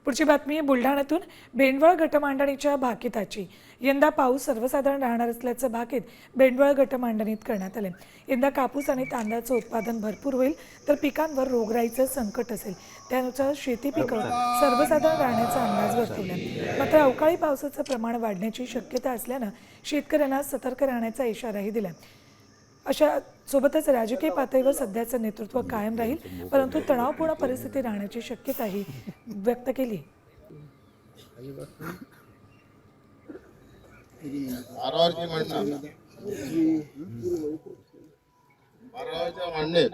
पुढची बातमी आहे बुलढाण्यातून भेंडवळ गटमांडणीच्या भाकिताची। यंदा पाऊस सर्वसाधारण राहणार असल्याचं भाकीत भेंडवळ गटमांडणीत करण्यात आले। यंदा कापूस आणि तांदळाचं उत्पादन भरपूर होईल तर पिकांवर रोगराईचं संकट असेल, त्यानुसार शेती पिकं सर्वसाधारण राहण्याचा अंदाज वर्तवला। मात्र अवकाळी पावसाचं प्रमाण वाढण्याची शक्यता असल्यानं शेतकऱ्यांना सतर्क राहण्याचा इशाराही दिला। अशा सोबतच राजकीय पातळीवर सध्याचं नेतृत्व कायम राहील, परंतु तणावपूर्ण परिस्थिती राहण्याची शक्यताही व्यक्त केली। बाराच्या मांडणीत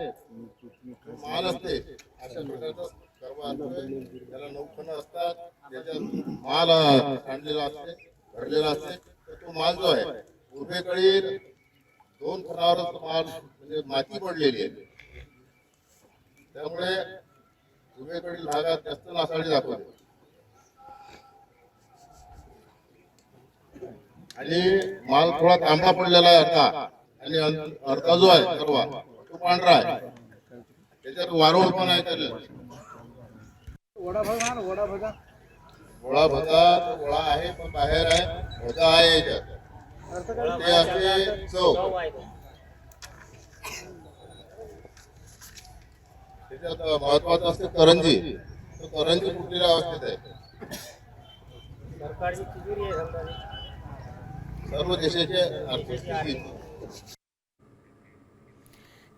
माल असते अशा प्रकारचा त्याला 9 खणं असतात, त्याच्यात माल आणलेला असते, भरलेला असते। तर तो माल जो आहे उभेकडील 2 खणावरच माल म्हणजे माती पडलेली आहे, त्यामुळे उभेकडील भागात जास्त नासाडी दाखवते आणि माल थोडा तांबडा पडलेला आहे अर्धा, आणि अर्धा जो आहे सर्व तो पांढरा आहे, त्याच्यात वारोळ पण आहे। त्याला वडा भजा आहे पण बाहेर आहे, भजा आहे याच्यात, ते असे चव त्याच्यात महत्वाचं असते करंजी। तो करंजी कुठल्या अवस्थेत आहे, सरकारची तिजोरी आहे समजा, सर्व देशाचे आर्थिक स्थिती।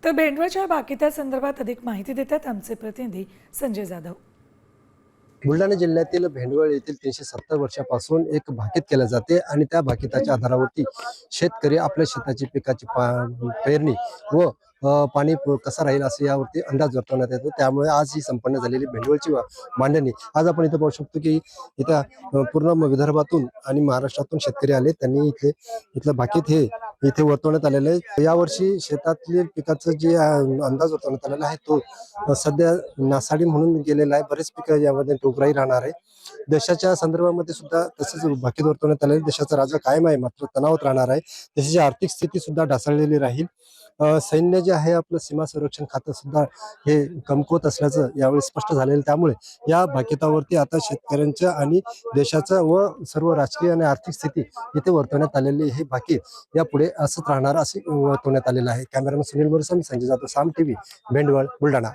तर भेंडवळच्या भाकितासंदर्भात अधिक माहिती देतात आमचे प्रतिनिधी संजय जाधव। बुलढाणा जिल्ह्यातील भेंडवळ येथील 370 वर्षापासून एक भाकीत केले जाते आणि त्या भाकिताच्या आधारावरती शेतकरी आपल्या शेताची पिकाची पेरणी व पाणी कसं राहील असं यावरती अंदाज वर्तवण्यात येतो। त्यामुळे आज ही संपन्न झालेली भेंडवळची मांडणी आज आपण इथे पाहू शकतो की इथं पूर्ण विदर्भातून आणि महाराष्ट्रातून शेतकरी आले, त्यांनी इथलं भाकीत हे इथे वर्तवण्यात आलेलं आहे। यावर्षी शेतातले पिकाचं जे अंदाज वर्तवण्यात आलेला आहे तो सध्या नासाडी म्हणून गेलेला आहे। बरेच पिकं यामध्ये टोकराई राहणार आहे। देशाच्या संदर्भामध्ये सुद्धा तसेच भाकीत वर्तवण्यात आलेले देशाचा राजा कायम आहे, मात्र तणावात राहणार आहे। देशाची आर्थिक स्थिती सुद्धा ढासळलेली राहील। सैन्य जे आहे आपलं सीमा संरक्षण खातं सुद्धा हे कमकुवत असल्याचं यावेळी स्पष्ट झालेलं, त्यामुळे या भाकितावरती आता शेतकऱ्यांच्या आणि देशाचं व सर्व राजकीय आणि आर्थिक स्थिती इथे वर्तवण्यात आलेली हे भाकीत यापुढे असंच राहणार असे वर्तवण्यात आलेलं आहे। कॅमेरामन सुनील मोरे, संजय जाधव, साम टीव्ही, भेंडवळ, बुलढाणा।